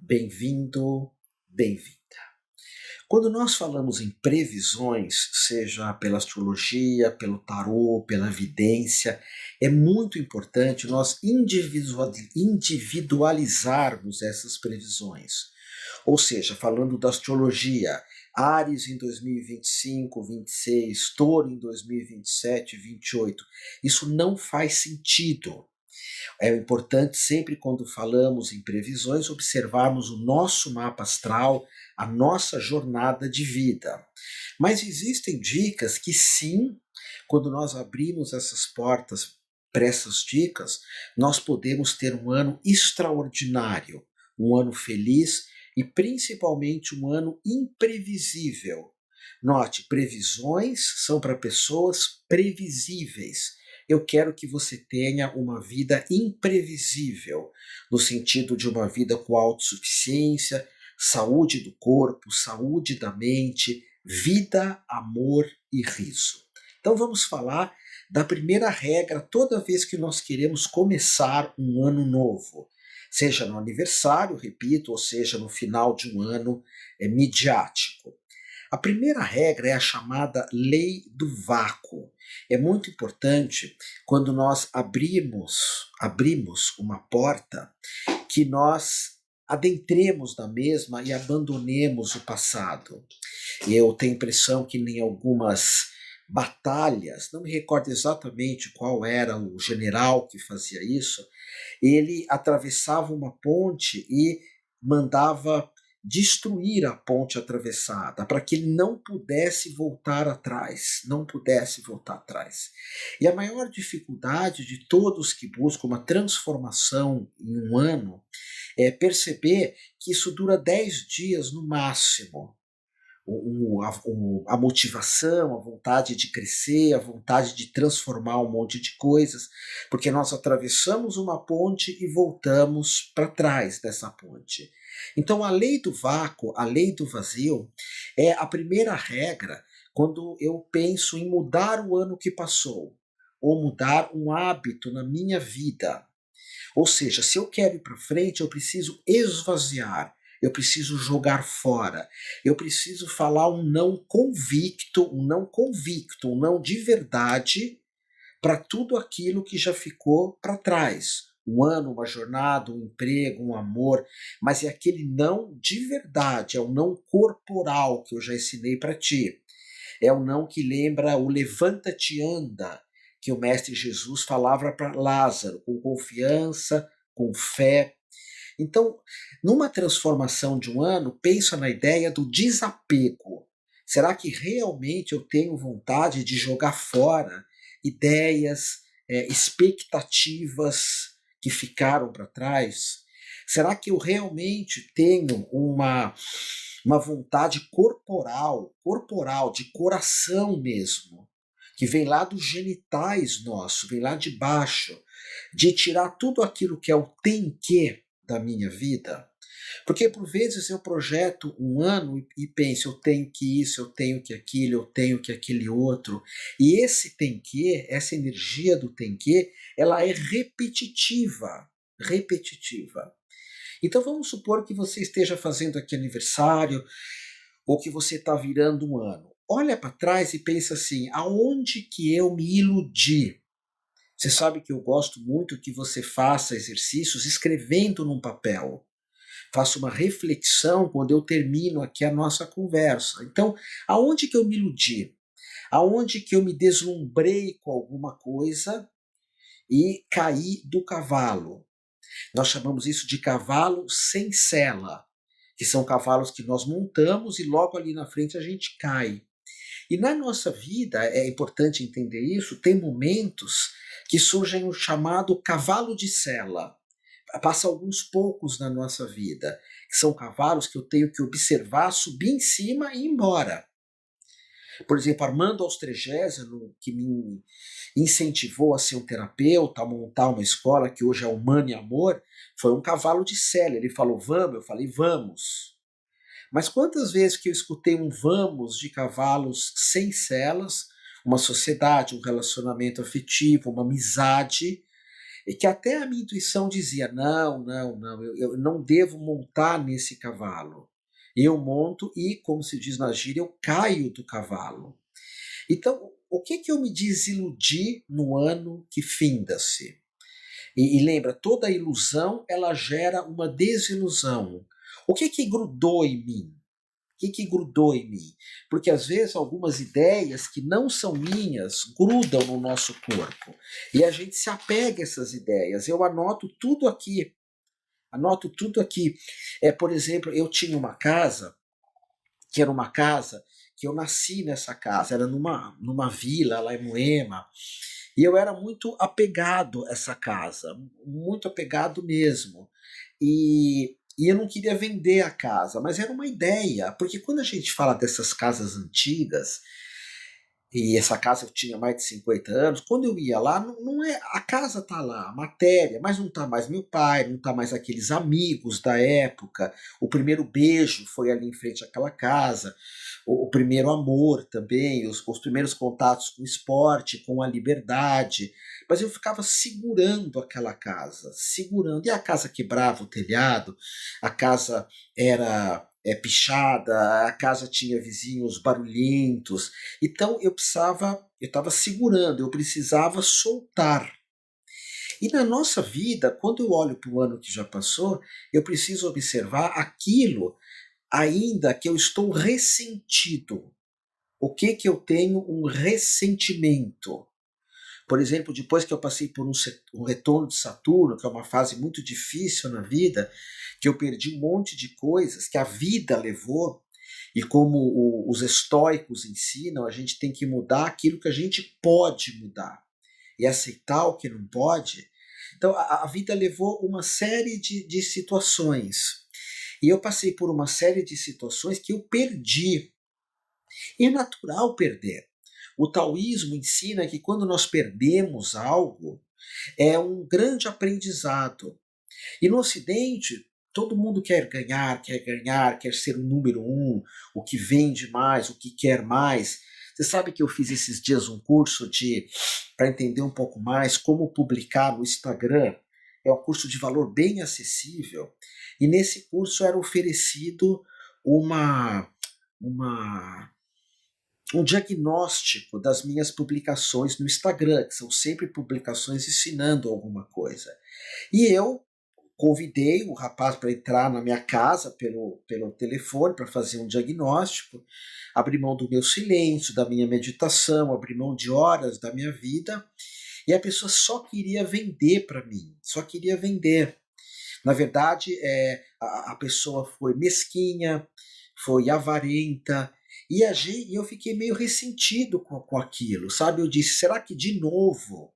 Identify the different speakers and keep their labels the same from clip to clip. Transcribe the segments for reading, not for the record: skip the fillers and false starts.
Speaker 1: Bem-vindo, bem-vinda. Quando nós falamos em previsões, seja pela astrologia, pelo tarô, pela vidência, é muito importante nós individualizarmos essas previsões. Ou seja, falando da astrologia, Áries em 2025, 26, Touro em 2027, 28, isso não faz sentido. É importante sempre quando falamos em previsões observarmos o nosso mapa astral, a nossa jornada de vida. Mas existem dicas que sim, quando nós abrimos essas portas para essas dicas, nós podemos ter um ano extraordinário, um ano feliz e principalmente um ano imprevisível. Note, previsões são para pessoas previsíveis. Eu quero que você tenha uma vida imprevisível, no sentido de uma vida com autossuficiência, saúde do corpo, saúde da mente, vida, amor e riso. Então vamos falar da primeira regra toda vez que nós queremos começar um ano novo. Seja no aniversário, repito, ou seja no final de um ano midiático. A primeira regra é a chamada lei do vácuo. É muito importante quando nós abrimos uma porta que nós adentremos na mesma e abandonemos o passado. Eu tenho a impressão que em algumas batalhas, não me recordo exatamente qual era o general que fazia isso, ele atravessava uma ponte e mandava destruir a ponte atravessada, para que ele não pudesse voltar atrás, não pudesse voltar atrás. E a maior dificuldade de todos que buscam uma transformação em um ano é perceber que isso dura 10 dias no máximo. A motivação, a vontade de crescer, a vontade de transformar um monte de coisas, porque nós atravessamos uma ponte e voltamos para trás dessa ponte. Então, a lei do vácuo, a lei do vazio, é a primeira regra quando eu penso em mudar o ano que passou, ou mudar um hábito na minha vida. Ou seja, se eu quero ir para frente, eu preciso esvaziar, eu preciso jogar fora, eu preciso falar um não convicto, um não de verdade para tudo aquilo que já ficou para trás. Um ano, uma jornada, um emprego, um amor, mas é aquele não de verdade, é o não corporal que eu já ensinei para ti. É o não que lembra o levanta-te e anda, que o Mestre Jesus falava para Lázaro, com confiança, com fé. Então, numa transformação de um ano, pensa na ideia do desapego. Será que realmente eu tenho vontade de jogar fora ideias, expectativas que ficaram para trás? Será que eu realmente tenho uma vontade corporal, de coração mesmo, que vem lá dos genitais nosso, vem lá de baixo, de tirar tudo aquilo que é o tem que da minha vida? Porque por vezes eu projeto um ano e penso, eu tenho que isso, eu tenho que aquilo, eu tenho que aquele outro. E esse tem que, essa energia do tem que, ela é repetitiva, repetitiva. Então vamos supor que você esteja fazendo aqui aniversário, ou que você está virando um ano. Olha para trás e pensa assim, aonde que eu me iludi? Você sabe que eu gosto muito que você faça exercícios escrevendo num papel. Faço uma reflexão quando eu termino aqui a nossa conversa. Então, aonde que eu me iludi? Aonde que eu me deslumbrei com alguma coisa e caí do cavalo? Nós chamamos isso de cavalo sem sela, que são cavalos que nós montamos e logo ali na frente a gente cai. E na nossa vida, é importante entender isso, tem momentos que surgem o chamado cavalo de sela. Passa alguns poucos na nossa vida, que são cavalos que eu tenho que observar, subir em cima e ir embora. Por exemplo, Armando Austrégésilo, que me incentivou a ser um terapeuta, a montar uma escola que hoje é Humano e Amor, foi um cavalo de sela. Ele falou, vamos, eu falei, vamos. Mas quantas vezes que eu escutei um vamos de cavalos sem selas, uma sociedade, um relacionamento afetivo, uma amizade, E que até a minha intuição dizia: não, não, não, eu não devo montar nesse cavalo. Eu monto e, como se diz na gíria, eu caio do cavalo. Então, o que eu me desiludi no ano que finda-se? E lembra, toda ilusão ela gera uma desilusão. O que grudou em mim? O que grudou em mim? Porque às vezes algumas ideias que não são minhas grudam no nosso corpo. E a gente se apega a essas ideias. Eu anoto tudo aqui. Anoto tudo aqui. Por exemplo, eu tinha uma casa, que era uma casa que eu nasci nessa casa, era numa vila lá em Moema, e eu era muito apegado a essa casa, muito apegado mesmo. E eu não queria vender a casa, mas era uma ideia, porque quando a gente fala dessas casas antigas, e essa casa eu tinha mais de 50 anos, quando eu ia lá, não é, a casa tá lá, a matéria, mas não tá mais meu pai, não tá mais aqueles amigos da época, o primeiro beijo foi ali em frente àquela casa, o primeiro amor também, os primeiros contatos com o esporte, com a liberdade, mas eu ficava segurando aquela casa, segurando, e a casa quebrava o telhado, a casa era pichada, a casa tinha vizinhos barulhentos, então eu estava segurando, eu precisava soltar. E na nossa vida, quando eu olho para o ano que já passou, eu preciso observar aquilo ainda que eu estou ressentido. O que eu tenho um ressentimento? Por exemplo, depois que eu passei por um retorno de Saturno, que é uma fase muito difícil na vida, que eu perdi um monte de coisas que a vida levou, e como os estoicos ensinam, a gente tem que mudar aquilo que a gente pode mudar e aceitar o que não pode. Então, a vida levou uma série de situações. E eu passei por uma série de situações que eu perdi. E é natural perder. O taoísmo ensina que quando nós perdemos algo, é um grande aprendizado. E no Ocidente, todo mundo quer ser o número um, o que vende mais, o que quer mais. Você sabe que eu fiz esses dias um curso para entender um pouco mais como publicar no Instagram. É um curso de valor bem acessível. E nesse curso era oferecido uma, uma um diagnóstico das minhas publicações no Instagram, que são sempre publicações ensinando alguma coisa. E eu convidei o rapaz para entrar na minha casa pelo telefone para fazer um diagnóstico, abri mão do meu silêncio, da minha meditação, abri mão de horas da minha vida, e a pessoa só queria vender para mim, só queria vender. Na verdade, a pessoa foi mesquinha, foi avarenta, e eu fiquei meio ressentido com aquilo, sabe? Eu disse, será que de novo,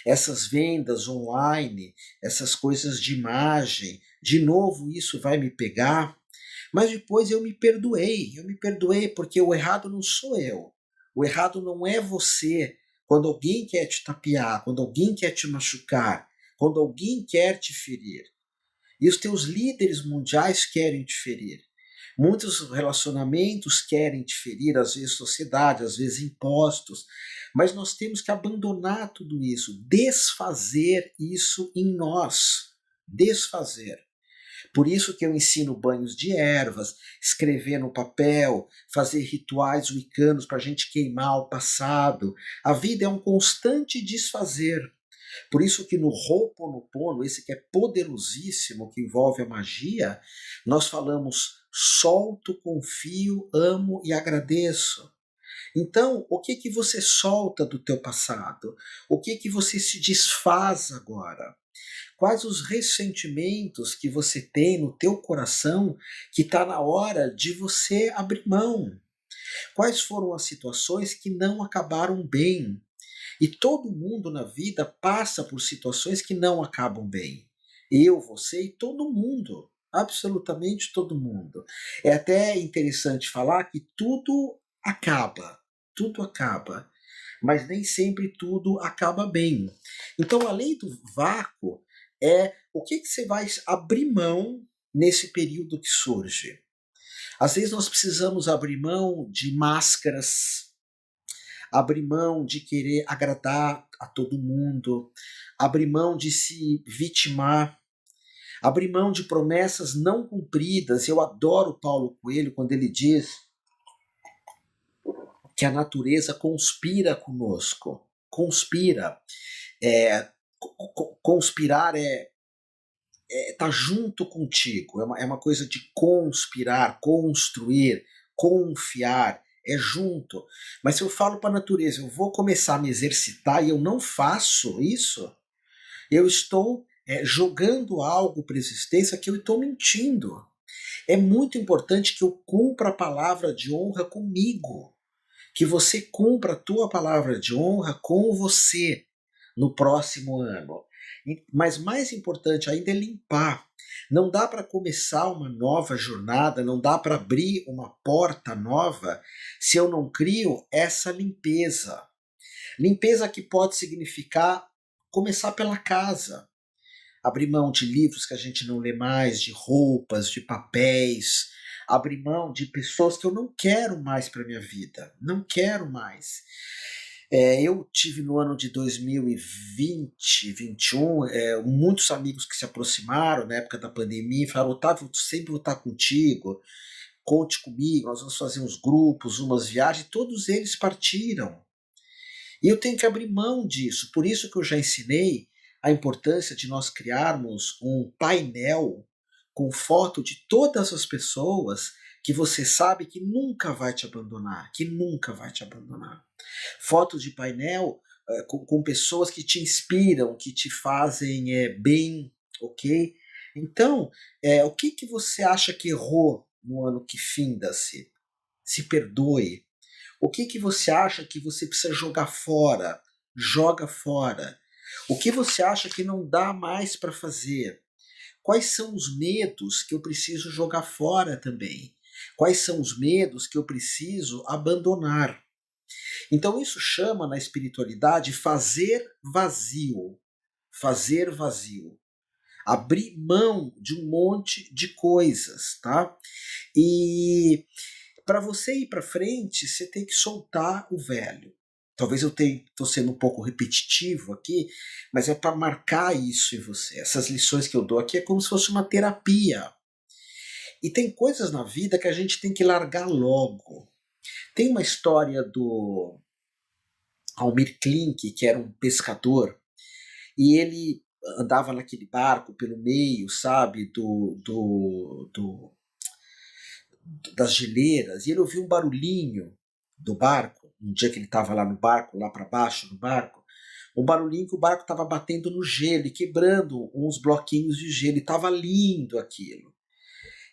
Speaker 1: essas vendas online, essas coisas de imagem, de novo isso vai me pegar? Mas depois eu me perdoei porque o errado não sou eu, o errado não é você, quando alguém quer te tapear, quando alguém quer te machucar, quando alguém quer te ferir. E os teus líderes mundiais querem te ferir. Muitos relacionamentos querem te ferir, às vezes sociedade, às vezes impostos, mas nós temos que abandonar tudo isso, desfazer isso em nós. Desfazer. Por isso que eu ensino banhos de ervas, escrever no papel, fazer rituais wiccanos para a gente queimar o passado. A vida é um constante desfazer. Por isso que no Ho'oponopono, esse que é poderosíssimo, que envolve a magia, nós falamos solto, confio, amo e agradeço. Então, o que você solta do teu passado? O que você se desfaz agora? Quais os ressentimentos que você tem no teu coração que está na hora de você abrir mão? Quais foram as situações que não acabaram bem? E todo mundo na vida passa por situações que não acabam bem. Eu, você e todo mundo. Absolutamente todo mundo. É até interessante falar que tudo acaba. Tudo acaba. Mas nem sempre tudo acaba bem. Então, a lei do vácuo é o que você vai abrir mão nesse período que surge. Às vezes nós precisamos abrir mão de máscaras, abrir mão de querer agradar a todo mundo, abrir mão de se vitimar, abrir mão de promessas não cumpridas. Eu adoro Paulo Coelho quando ele diz que a natureza conspira conosco. Conspira. Conspirar é tá junto contigo. É uma coisa de conspirar, construir, confiar. É junto. Mas se eu falo para a natureza, eu vou começar a me exercitar e eu não faço isso, eu estou jogando algo para a existência que eu estou mentindo. É muito importante que eu cumpra a palavra de honra comigo. Que você cumpra a tua palavra de honra com você no próximo ano. Mas mais importante ainda é limpar. Não dá para começar uma nova jornada, não dá para abrir uma porta nova se eu não crio essa limpeza. Limpeza que pode significar começar pela casa. Abrir mão de livros que a gente não lê mais, de roupas, de papéis, abrir mão de pessoas que eu não quero mais para minha vida, não quero mais. Eu tive no ano de 2020, 21, muitos amigos que se aproximaram na época da pandemia e falaram: Otávio, eu sempre vou estar contigo, conte comigo, nós vamos fazer uns grupos, umas viagens, e todos eles partiram. E eu tenho que abrir mão disso. Por isso que eu já ensinei a importância de nós criarmos um painel com foto de todas as pessoas que você sabe que nunca vai te abandonar, que nunca vai te abandonar. Fotos de painel com pessoas que te inspiram, que te fazem bem, ok? Então, o que você acha que errou no ano que finda-se? Se perdoe. O que você acha que você precisa jogar fora? Joga fora. O que você acha que não dá mais para fazer? Quais são os medos que eu preciso jogar fora também? Quais são os medos que eu preciso abandonar? Então isso chama na espiritualidade fazer vazio. Fazer vazio. Abrir mão de um monte de coisas, tá? E para você ir para frente, você tem que soltar o velho. Talvez eu estou sendo um pouco repetitivo aqui, mas é para marcar isso em você. Essas lições que eu dou aqui é como se fosse uma terapia. E tem coisas na vida que a gente tem que largar logo. Tem uma história do Almir Klink, que era um pescador, e ele andava naquele barco pelo meio, sabe, das geleiras, e ele ouviu um barulhinho do barco, um dia que ele estava lá no barco, lá para baixo do barco, um barulhinho que o barco estava batendo no gelo e quebrando uns bloquinhos de gelo, e estava lindo aquilo.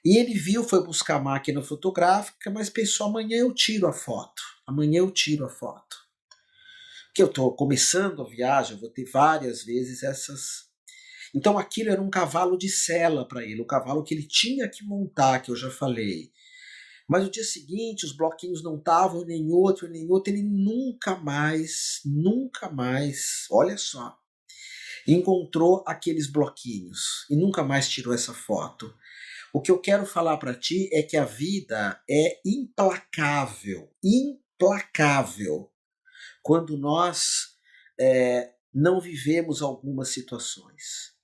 Speaker 1: E ele viu, foi buscar a máquina fotográfica, mas pensou: amanhã eu tiro a foto, amanhã eu tiro a foto. Porque eu estou começando a viagem, eu vou ter várias vezes essas. Então aquilo era um cavalo de sela para ele, o cavalo que ele tinha que montar, que eu já falei. Mas no dia seguinte, os bloquinhos não estavam, nem outro, ele nunca mais, olha só, encontrou aqueles bloquinhos e nunca mais tirou essa foto. O que eu quero falar para ti é que a vida é implacável, implacável, quando nós não vivemos algumas situações.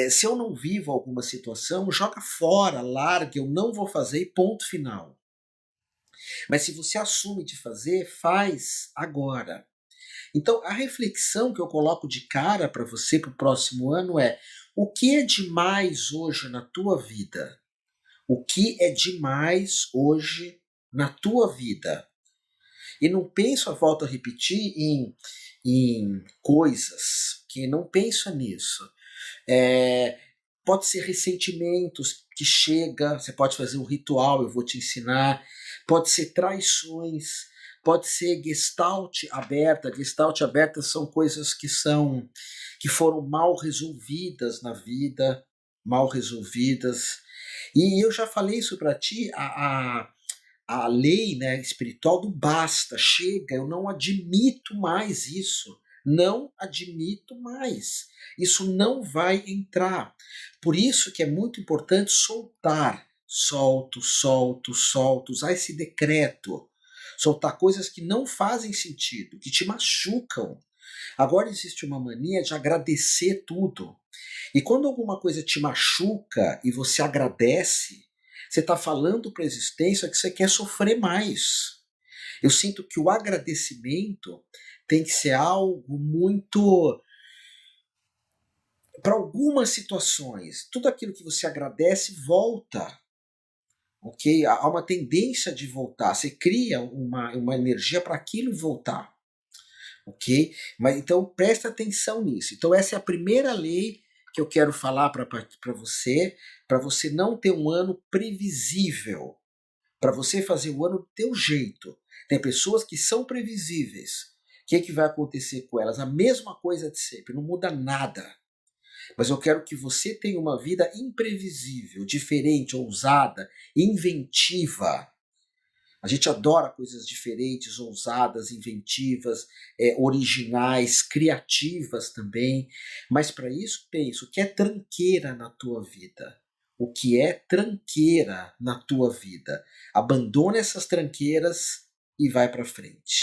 Speaker 1: Se eu não vivo alguma situação, joga fora, larga, eu não vou fazer e ponto final. Mas se você assume de fazer, faz agora. Então, a reflexão que eu coloco de cara para você para o próximo ano é: o que é demais hoje na tua vida? O que é demais hoje na tua vida? E não penso, volto a repetir, em coisas, que não penso nisso. Pode ser ressentimentos que chega, você pode fazer um ritual, eu vou te ensinar. Pode ser traições, pode ser gestalt aberta. Gestalt aberta são coisas que foram mal resolvidas na vida, mal resolvidas. E eu já falei isso para ti, a lei, né, espiritual do basta, chega, eu não admito mais isso. Não admito mais. Isso não vai entrar. Por isso que é muito importante soltar. Solto, solto, solto. Usar esse decreto. Soltar coisas que não fazem sentido, que te machucam. Agora existe uma mania de agradecer tudo. E quando alguma coisa te machuca e você agradece, você está falando para a existência que você quer sofrer mais. Eu sinto que o agradecimento tem que ser algo muito. Para algumas situações, tudo aquilo que você agradece volta. Ok? Há uma tendência de voltar. Você cria uma energia para aquilo voltar. Ok? Mas então presta atenção nisso. Então essa é a primeira lei que eu quero falar para você não ter um ano previsível, para você fazer o ano do teu jeito. Tem pessoas que são previsíveis. O que vai acontecer com elas? A mesma coisa de sempre, não muda nada. Mas eu quero que você tenha uma vida imprevisível, diferente, ousada, inventiva. A gente adora coisas diferentes, ousadas, inventivas, originais, criativas também. Mas para isso, penso, o que é tranqueira na tua vida? O que é tranqueira na tua vida? Abandona essas tranqueiras e vai para frente.